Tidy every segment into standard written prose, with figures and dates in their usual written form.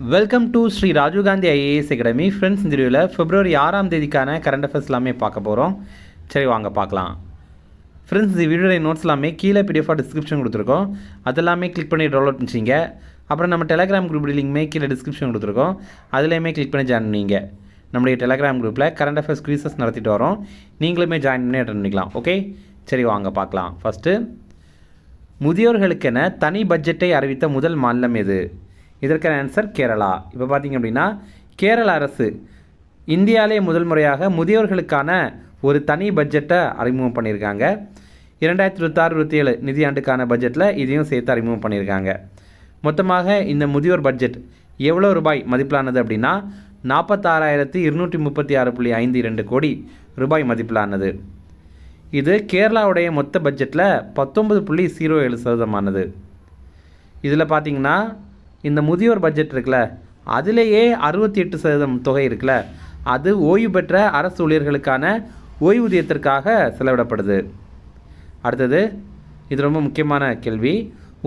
Welcome to Shri Rajiv Gandhi IAS academy. Friends, இந்த வீடியோவில் February 6ஆம் தேதிக்கான கரண்ட் அஃபேர்ஸ் எல்லாமே பார்க்க போகிறோம். சரி, வாங்க பார்க்கலாம். ஃப்ரெண்ட்ஸ், இந்த வீடியோடைய நோட்ஸ் எல்லாமே கீழே பிடிஎஃபாக டிஸ்கிரிப்ஷன் கொடுத்துருக்கோம். அதெல்லாமே கிளிக் பண்ணி டவுன்லோட் பண்ணிச்சிங்க. அப்புறம் நம்ம டெலகிராம் குரூப் லிங்க்மே கீழே டிஸ்கிரிப்ஷன் கொடுத்துருக்கோம். அதுலேயுமே கிளிக் பண்ணி ஜாயின் பண்ணிங்க. நம்முடைய டெலகிராம் குரூப்பில் கரண்ட் அஃபேர்ஸ் குவிசஸ் நடத்திட்டு வரோம். நீங்களுமே ஜாயின் பண்ணி அட்டெண்ட் பண்ணிக்கலாம். ஓகே, சரி வாங்க பார்க்கலாம். ஃபஸ்ட்டு, முதியோர்களுக்கென தனி பட்ஜெட்டை அறிவித்த முதல் மாநிலம் எது? இதற்கான ஆன்சர் கேரளா. இப்போ பார்த்திங்க அப்படின்னா, கேரள அரசு இந்தியாவிலே முதல் முறையாக முதியோர்களுக்கான ஒரு தனி பட்ஜெட்டை அறிமுகம் பண்ணியிருக்காங்க. 2026-27 நிதியாண்டுக்கான பட்ஜெட்டில் இதையும் சேர்த்து அறிமுகம் பண்ணியிருக்காங்க. மொத்தமாக இந்த முதியோர் பட்ஜெட் எவ்வளோ ரூபாய் மதிப்பிலானது அப்படின்னா 46,236.52 கோடி ரூபாய் மதிப்பிலானது. இது கேரளாவுடைய மொத்த பட்ஜெட்டில் 19.07%. இதில் பார்த்திங்கன்னா, இந்த முதியோர் பட்ஜெட் இருக்குல்ல, அதிலேயே 68% தொகை இருக்குல்ல, அது ஓய்வு பெற்ற அரசு ஊழியர்களுக்கான ஓய்வூதியத்திற்காக செலவிடப்படுது. அடுத்தது, இது ரொம்ப முக்கியமான கேள்வி.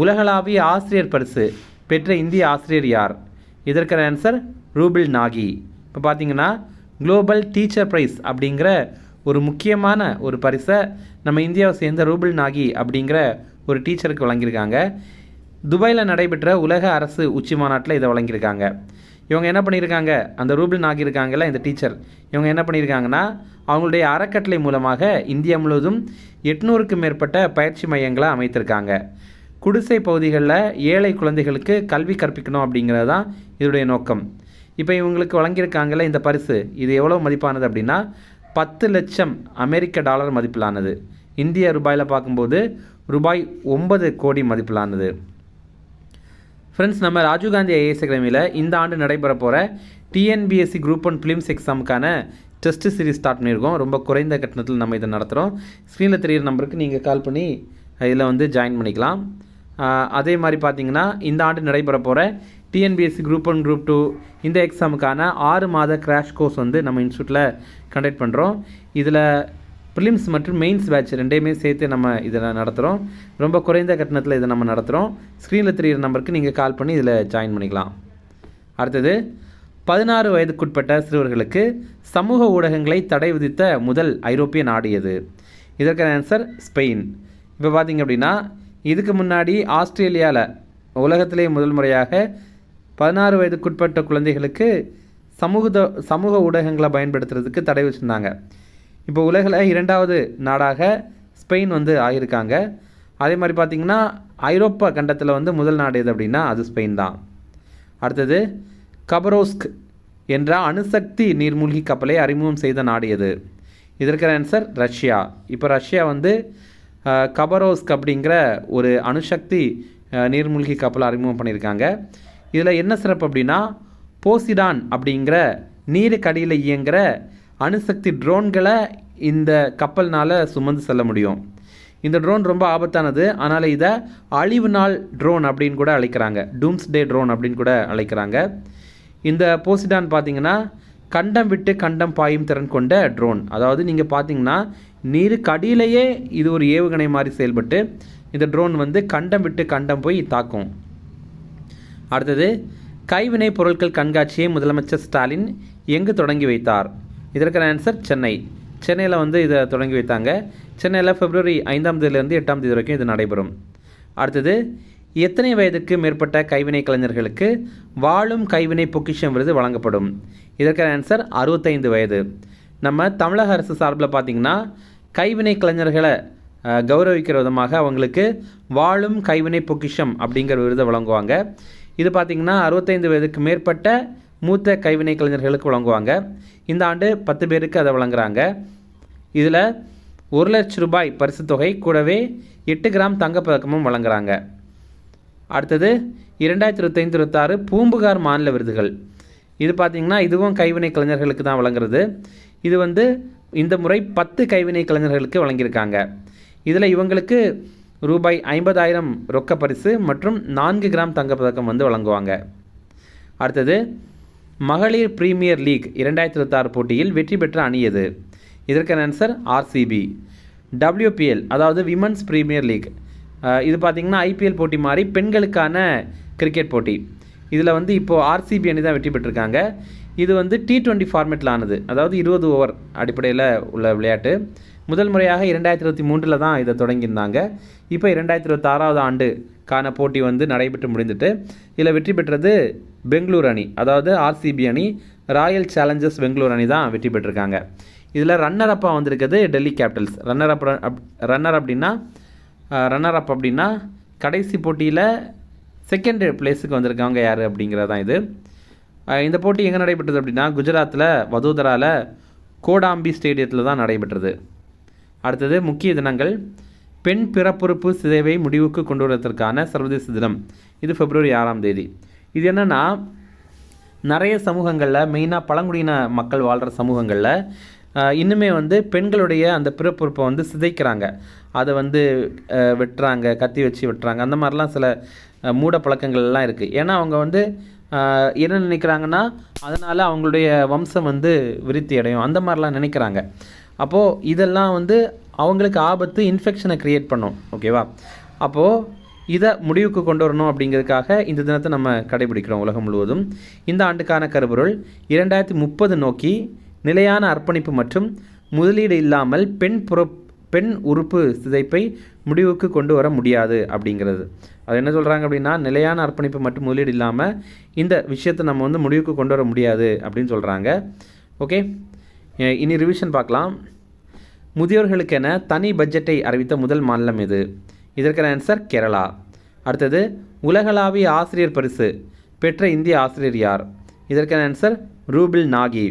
உலகளாவிய ஆசிரியர் பரிசு பெற்ற இந்திய ஆசிரியர் யார்? இதற்கான ஆன்சர் ரூபில் நாகி. இப்போ பார்த்திங்கன்னா, குளோபல் டீச்சர் ப்ரைஸ் அப்படிங்கிற ஒரு முக்கியமான ஒரு பரிசை நம்ம இந்தியாவை சேர்ந்த ரூபில் நாகி அப்படிங்கிற ஒரு டீச்சருக்கு வழங்கியிருக்காங்க. துபாயில் நடைபெற்ற உலக அரசு உச்சி மாநாட்டில் இதை வழங்கியிருக்காங்க. இவங்க என்ன பண்ணியிருக்காங்க, அந்த ரூபில் நாகி இருக்காங்கல்ல, இந்த டீச்சர், இவங்க என்ன பண்ணியிருக்காங்கன்னா, அவங்களுடைய அறக்கட்டளை மூலமாக இந்தியா முழுவதும் 800க்கும் மேற்பட்ட பயிற்சி மையங்களை அமைத்திருக்காங்க. குடிசை பகுதிகளில் ஏழை குழந்தைகளுக்கு கல்வி கற்பிக்கணும் அப்படிங்கிறது தான் இதோடைய நோக்கம். இப்போ இவங்களுக்கு வழங்கியிருக்காங்கல்ல இந்த பரிசு, இது எவ்வளோ மதிப்பானது அப்படின்னா 10 லட்சம் அமெரிக்க டாலர் மதிப்பிலானது. இந்திய ரூபாயில் பார்க்கும்போது ரூபாய் 9 கோடி மதிப்பிலானது. ஃப்ரெண்ட்ஸ், நம்ம ராஜீவ் காந்தி ஐஏஎஸ் அகாடமியில் இந்த ஆண்டு நடைபெற போகிற டிஎன்பிஎஸ்சி குரூப் 1 ஃபிலிம்ஸ் எக்ஸாமுக்கான டெஸ்ட் சீரிஸ் ஸ்டார்ட் பண்ணியிருக்கோம். ரொம்ப குறைந்த கட்டணத்தில் நம்ம இதை நடத்துகிறோம். ஸ்க்ரீனில் தெரிகிற நம்பருக்கு நீங்கள் கால் பண்ணி இதில் வந்து ஜாயின் பண்ணிக்கலாம். அதே மாதிரி பார்த்தீங்கன்னா, இந்த ஆண்டு நடைபெற போகிற டிஎன்பிஎஸ்சி குரூப் 1 குரூப் 2 இந்த எக்ஸாமுக்கான 6 மாத கிராஷ் கோர்ஸ் வந்து நம்ம இன்ஸ்டியூட்டில் கண்டக்ட் பண்ணுறோம். இதில் ப்ரிலிம்ஸ் மற்றும் மெயின்ஸ் பேட்ச் ரெண்டையுமே சேர்த்து நம்ம இதில் நடத்துகிறோம். ரொம்ப குறைந்த கட்டணத்தில் இதை நம்ம நடத்துகிறோம். ஸ்க்ரீனில் தெரிகிற நம்பருக்கு நீங்கள் கால் பண்ணி இதில் ஜாயின் பண்ணிக்கலாம். அடுத்தது, 16 வயதுக்குட்பட்ட சிறுவர்களுக்கு சமூக ஊடகங்களை தடை விதித்த முதல் ஐரோப்பிய நாடு எது? இதற்கான ஆன்சர் ஸ்பெயின். இப்போ பார்த்திங்க அப்படின்னா, இதுக்கு முன்னாடி ஆஸ்திரேலியாவில் உலகத்திலே முதல் முறையாக 16 வயதுக்குட்பட்ட குழந்தைகளுக்கு சமூக ஊடகங்களை பயன்படுத்துறதுக்கு தடை வச்சுருந்தாங்க. இப்போ உலகில் 2வது நாடாக ஸ்பெயின் வந்து ஆகியிருக்காங்க. அதே மாதிரி பார்த்திங்கன்னா, ஐரோப்பா கண்டத்தில் வந்து முதல் நாடு எது அப்படின்னா அது ஸ்பெயின் தான். அடுத்தது, கபரோஸ்க் என்ற அணுசக்தி நீர்மூழ்கி கப்பலை அறிமுகம் செய்த நாடு எது? இதற்கான ஆன்சர் ரஷ்யா. இப்போ ரஷ்யா வந்து கபரோஸ்க் அப்படிங்கிற ஒரு அணுசக்தி நீர்மூழ்கி கப்பலை அறிமுகம் பண்ணியிருக்காங்க. இதில் என்ன சிறப்பு அப்படின்னா, போசிடான் அப்படிங்கிற நீருக்கடியில் இயங்குகிற அணுசக்தி ட்ரோன்களை இந்த கப்பல்னால் சுமந்து செல்ல முடியும். இந்த ட்ரோன் ரொம்ப ஆபத்தானது, ஆனால் இதை அழிவு நாள் ட்ரோன் அப்படின்னு கூட அழைக்கிறாங்க. டூம்ஸ்டே ட்ரோன் அப்படின்னு கூட அழைக்கிறாங்க. இந்த போசிடான் பார்த்திங்கன்னா, கண்டம் விட்டு கண்டம் பாயும் திறன் கொண்ட ட்ரோன். அதாவது நீங்கள் பார்த்திங்கன்னா, நீருக்கு அடியிலேயே இது ஒரு ஏவுகணை மாதிரி செயல்பட்டு இந்த ட்ரோன் வந்து கண்டம் விட்டு கண்டம் போய் தாக்கும். அடுத்தது, கைவினை பொருட்கள் கண்காட்சியை முதலமைச்சர் ஸ்டாலின் எங்கு தொடங்கி வைத்தார்? இதற்கான ஆன்சர் சென்னை. சென்னையில் வந்து இதை தொடங்கி வைத்தாங்க. சென்னையில் February 5ஆம் தேதியிலேருந்து 8ஆம் தேதி வரைக்கும் இது நடைபெறும். அடுத்தது, எத்தனை வயதுக்கு மேற்பட்ட கைவினை கலைஞர்களுக்கு வாழும் கைவினை பொக்கிஷம் விருது வழங்கப்படும்? இதற்கான ஆன்சர் 65 வயது. நம்ம தமிழக அரசு சார்பில் பார்த்திங்கன்னா, கைவினை கலைஞர்களை கௌரவிக்கிற விதமாக அவங்களுக்கு வாழும் கைவினை பொக்கிஷம் அப்படிங்கிற விருதை வழங்குவாங்க. இது பார்த்திங்கன்னா 65 வயதுக்கு மேற்பட்ட மூத்த கைவினை கலைஞர்களுக்கு வழங்குவாங்க. இந்த ஆண்டு 10 பேருக்கு அதை வழங்குறாங்க. இதில் 1 லட்சம் ரூபாய் பரிசு தொகை கூடவே 8 கிராம் தங்கப்பதக்கமும் வழங்குறாங்க. அடுத்தது, 2025-26 பூம்புகார் மாநில விருதுகள். இது பார்த்திங்கன்னா, இதுவும் கைவினை கலைஞர்களுக்கு தான் வழங்குறது. இது வந்து இந்த முறை 10 கைவினை கலைஞர்களுக்கு வழங்கியிருக்காங்க. இதில் இவங்களுக்கு ரூபாய் 50,000 ரொக்க பரிசு மற்றும் 4 கிராம் தங்கப்பதக்கம் வந்து வழங்குவாங்க. அடுத்தது, மகளிர் பிரீமியர் லீக் 2026 போட்டியில் வெற்றி பெற்ற அணி எது? இதற்கான ஆன்சர் ஆர்சிபி. WPL அதாவது விமன்ஸ் பிரீமியர் லீக், இது பார்த்திங்கன்னா ஐபிஎல் போட்டி மாதிரி பெண்களுக்கான கிரிக்கெட் போட்டி. இதில் வந்து இப்போது ஆர்சிபி அணி தான் வெற்றி பெற்றிருக்காங்க. இது வந்து T20 ஃபார்மேட்டில் ஆனது, அதாவது 20 ஓவர் அடிப்படையில் உள்ள விளையாட்டு. முதல் முறையாக 2023 தான் இதை தொடங்கியிருந்தாங்க. இப்போ 2026 ஆண்டுக்கான போட்டி வந்து நடைபெற்று முடிந்துட்டு இதில் வெற்றி பெற்றது பெங்களூர் அணி, அதாவது ஆர்சிபி அணி, ராயல் சேலஞ்சர்ஸ் பெங்களூர் அணி தான் வெற்றி பெற்றிருக்காங்க. இதில் ரன்னர் அப்பாக வந்திருக்குது டெல்லி கேபிட்டல்ஸ். ரன்னர் அப் அப்படின்னா கடைசி போட்டியில் செகண்ட் பிளேஸுக்கு வந்திருக்காங்க யார் அப்படிங்கிறது தான் இது. இந்த போட்டி எங்கே நடைபெற்றது அப்படின்னா குஜராத்தில் வதோதராவில் கோடாம்பி ஸ்டேடியத்தில் தான் நடைபெற்றது. அடுத்தது முக்கிய தினங்கள். பெண் பிறப்புறுப்பு சிதைவை முடிவுக்கு கொண்டு வருவதற்கான சர்வதேச தினம், இது February 6 இது என்னென்னா, நிறைய சமூகங்களில், மெயினாக பழங்குடியின மக்கள் வாழ்கிற சமூகங்களில் இன்னுமே வந்து பெண்களுடைய அந்த பிறப்புறுப்பை வந்து சிதைக்கிறாங்க. அதை வந்து வெட்டுறாங்க, கத்தி வச்சு வெட்டுறாங்க. அந்த மாதிரிலாம் சில மூட பழக்கங்கள்லாம் இருக்குது. ஏன்னா அவங்க வந்து என்ன நினைக்கிறாங்கன்னா, அதனால் அவங்களுடைய வம்சம் வந்து விருத்தி அடையும், அந்த மாதிரிலாம் நினைக்கிறாங்க. அப்போது இதெல்லாம் வந்து அவங்களுக்கு ஆபத்து, இன்ஃபெக்ஷனை க்ரியேட் பண்ணும். ஓகேவா? அப்போது இதை முடிவுக்கு கொண்டு வரணும் அப்படிங்கிறதுக்காக இந்த தினத்தை நம்ம கடைபிடிக்கிறோம் உலகம் முழுவதும். இந்த ஆண்டுக்கான கருப்பொருள் 2030 நோக்கி நிலையான அர்ப்பணிப்பு மற்றும் முதலீடு இல்லாமல் பெண் உறுப்பு சிதைப்பை முடிவுக்கு கொண்டு வர முடியாது அப்படிங்கிறது. அது என்ன சொல்கிறாங்க அப்படின்னா, நிலையான அர்ப்பணிப்பு மற்றும் முதலீடு இல்லாமல் இந்த விஷயத்தை நம்ம வந்து முடிவுக்கு கொண்டு வர முடியாது அப்படின்னு சொல்கிறாங்க. ஓகே, இனி ரிவிஷன் பார்க்கலாம். முதியோர்களுக்கென தனி பட்ஜெட்டை அறிவித்த முதல் மாநிலம் எது? இதற்கான ஆன்சர் கேரளா. அடுத்தது, உலகளாவிய ஆசிரியர் பரிசு பெற்ற இந்திய ஆசிரியர் யார்? இதற்கான ஆன்சர் ரூபில் நாகி.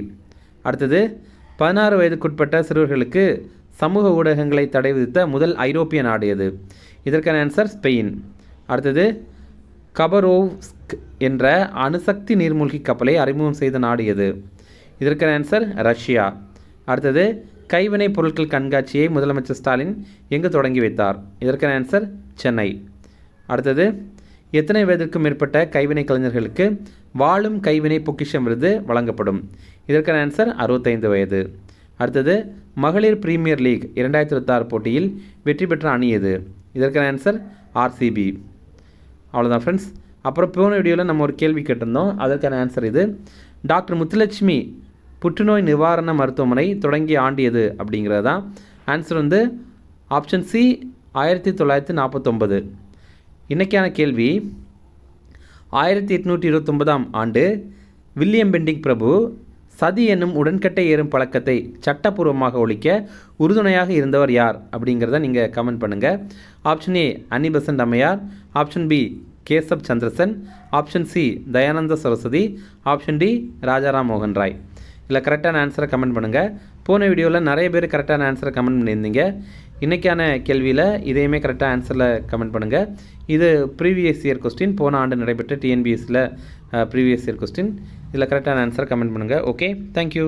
அடுத்தது, 16 வயதுக்குட்பட்ட சிறுவர்களுக்கு சமூக ஊடகங்களை தடை விதித்த முதல் ஐரோப்பிய நாடு எது? இதற்கான ஆன்சர் ஸ்பெயின். அடுத்தது, கபரோவ்ஸ்க் என்ற அணுசக்தி நீர்மூழ்கி கப்பலை அறிமுகம் செய்த நாடு எது? இதற்கான ஆன்சர் ரஷ்யா. அடுத்தது, கைவினைப் பொருட்கள் கண்காட்சியை முதலமைச்சர் ஸ்டாலின் எங்கு தொடங்கி வைத்தார்? இதற்கான ஆன்சர் சென்னை. அடுத்தது, எத்தனை வயதிற்கும் மேற்பட்ட கைவினை கலைஞர்களுக்கு வாழும் கைவினை பொக்கிஷம் விருது வழங்கப்படும்? இதற்கான ஆன்சர் 65 வயது. அடுத்தது, மகளிர் பிரீமியர் லீக் 2026 போட்டியில் வெற்றி பெற்ற அணி எது? இதற்கான ஆன்சர் ஆர்சிபி. அவ்வளோதான் ஃப்ரெண்ட்ஸ். அப்புறம் போன வீடியோவில் நம்ம ஒரு கேள்வி கேட்டிருந்தோம், அதற்கான ஆன்சர் இது. டாக்டர் முத்துலட்சுமி புற்றுநோய் நிவாரண மருத்துவமனை தொடங்கிய ஆண்டு எது அப்படிங்கிறது தான் ஆன்சர். வந்து ஆப்ஷன் சி 1949. இன்றைக்கான கேள்வி, 1829 ஆண்டு வில்லியம் பெண்டிங் பிரபு சதி என்னும் உடன்கட்டை ஏறும் பழக்கத்தை சட்டப்பூர்வமாக ஒழிக்க உறுதுணையாக இருந்தவர் யார் அப்படிங்கிறத நீங்கள் கமெண்ட் பண்ணுங்கள். ஆப்ஷன் ஏ அன்னி பெசன்ட் அம்மையார், option B Keshab Chandrasen, option C Dayananda Saraswati, option D Rajaram மோகன் ராய். இல்லை கரெக்டான ஆன்சரை கமெண்ட் பண்ணுங்கள். போன வீடியோவில் நிறைய பேர் கரெக்டான ஆன்சரை கமெண்ட் பண்ணியிருந்தீங்க. இன்றைக்கான கேள்வியில் இதையுமே கரெக்டாக ஆன்சரில் கமெண்ட் பண்ணுங்கள். இது ப்ரீவியஸ் இயர் கொஸ்டின், போன ஆண்டு நடைபெற்ற டிஎன்பிஎஸ்சியில் ப்ரீவியஸ் இயர் கொஸ்டின். இதில் கரெக்டான ஆன்சரை கமெண்ட் பண்ணுங்கள். Okay, thank you.